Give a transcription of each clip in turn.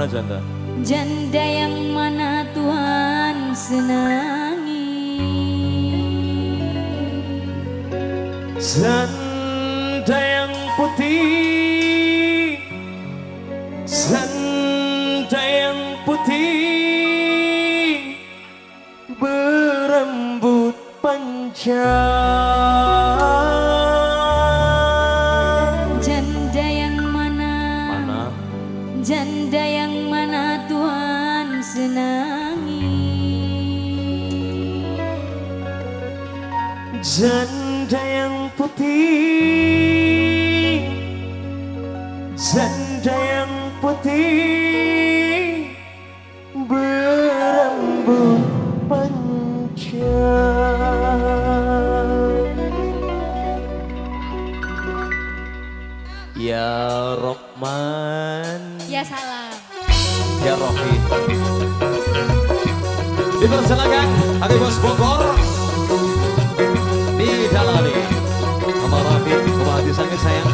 mana janda? Janda yang mana Tuhan senangi? Janda yang putih, janda yang putih, berambut panjang. Janda yang mana? Mana? Janda yang mana Tuhan senangi? Janda yang putih, janda yang putih, berambut panjang. Ya Rohman, Ya salam. ya Rohi. Dipersilakan Hari Bos Bogor di Dalali. Sama Rafi, sama hati sangat sayang.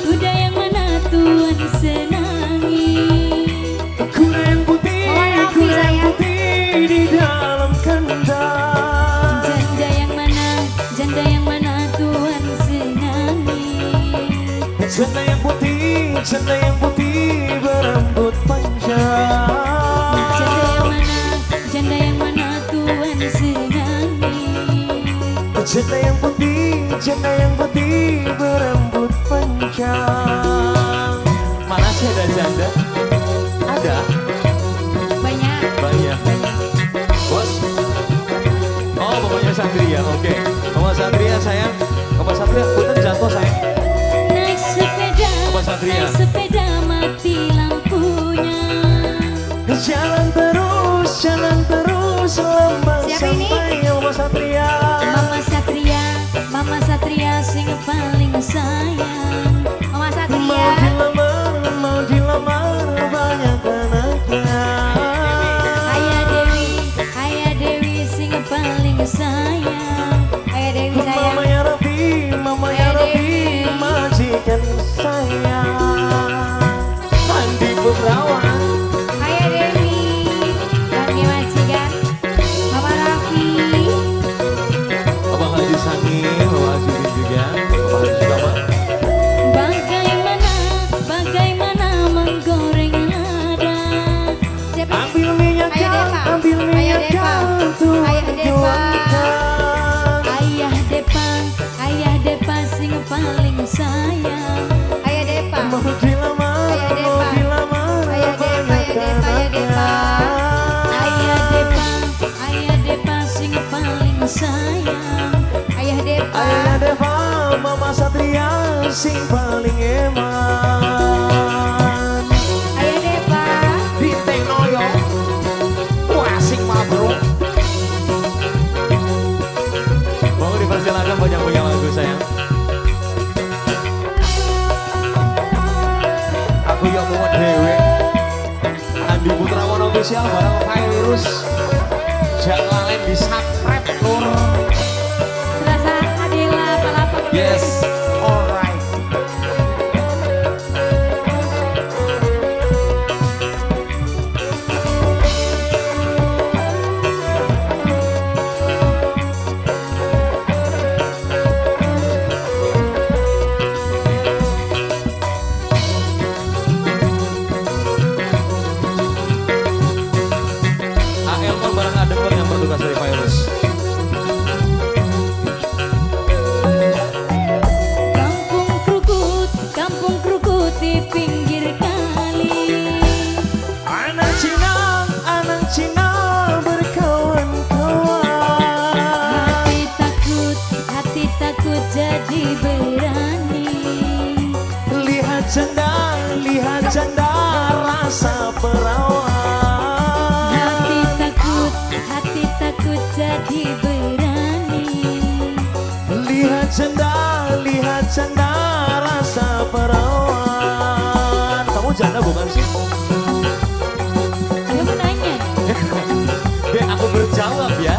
Kuda yang mana Tuhan senangi? Kuda yang putih di dalam kandang. Janda yang mana Tuhan senangi? Janda yang putih berambut panjang. Janda yang mana Tuhan senangi? Janda yang putih berambut panjang. Mana sih ada janda? Ada. Banyak. Bos. Oh, pokoknya Satria. Oke. Bapak Satria sayang. Bapak Satria, punten jatuh sayang. Bapak Satria. Naik sepeda mati lampunya. Jalan terus lambat sampai Bapak Satria. Mama Satria sing paling sayang. Mama Satria. Mau dilamar banyak anaknya. Ayah Dewi sing paling sayang. Ayah Dewi sayang. Mama ya Rabi, majikan saya. Andi Putrawan. Ayah Dewi, kami majikan. Bapak Raffi. Bapak Haji Sangi, Bapak Haji Udin juga, Bapak Haji Sukama. Bagaimana menggoreng lada? Ambil minyak kan, tuh tuangkan. Ayah Depa sing paling sayang. Ayah Depa. Mau dilamar banyak anaknya. Ayah Depa sing paling sayang. Ayah Depa. Mama Satria sing paling eman. Ayah Depa. Bintang Noyo, wah sing mabruk. Mau dipersilakan banyak lagu sayang. Aku yang mau dewe. Andi Putrawan official bareng virus. Jangan lalen di subscribe lur. Serasa Adela Palapa. Yes, alright. Elman bareng Adem yang bertugas dari virus. Kampung krukut di pinggir kali. Anak Cina berkawan-kawan. Hati takut jadi berani. Lihat janda rasa perawan. Hati takut jadi berani. Lihat janda rasa perawan. Kamu janda bukan sih? Dia mau nanya. Aku berjawab ya.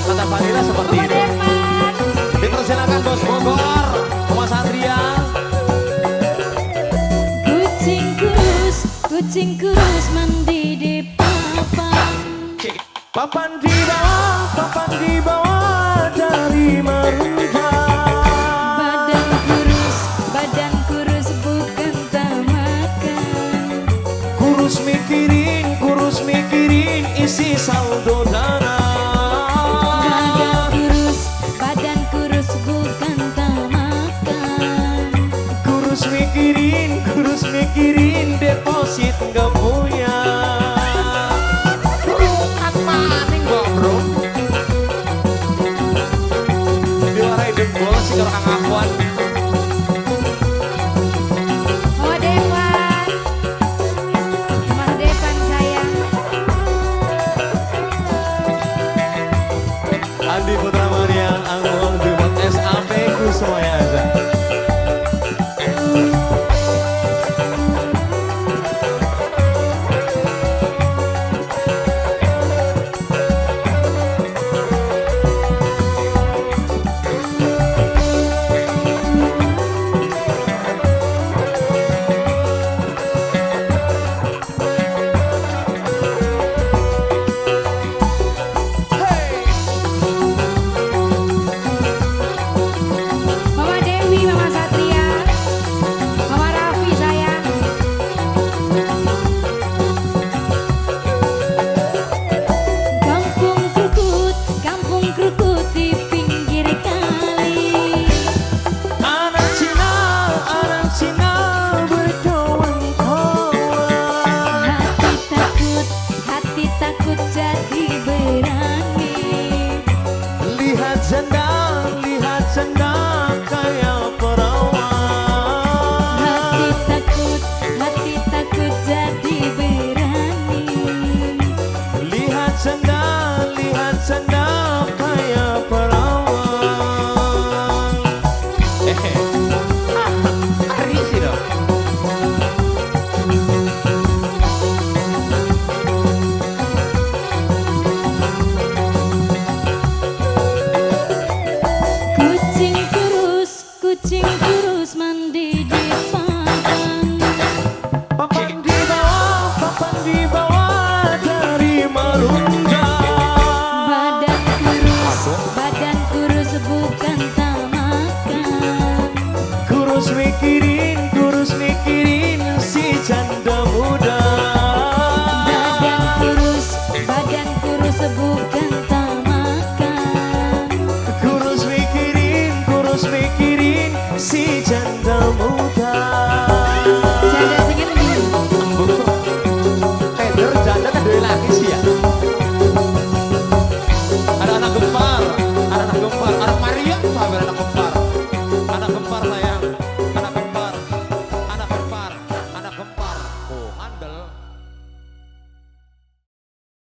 Kata Fadila seperti Bapak itu. Derman. Dipersilakan Bos Bogor, Mas Satria. sing kurus mandi di papan. Papan di bawah dari merentang. Badan kurus bukan tak makan. Kurus mikirin isi saldo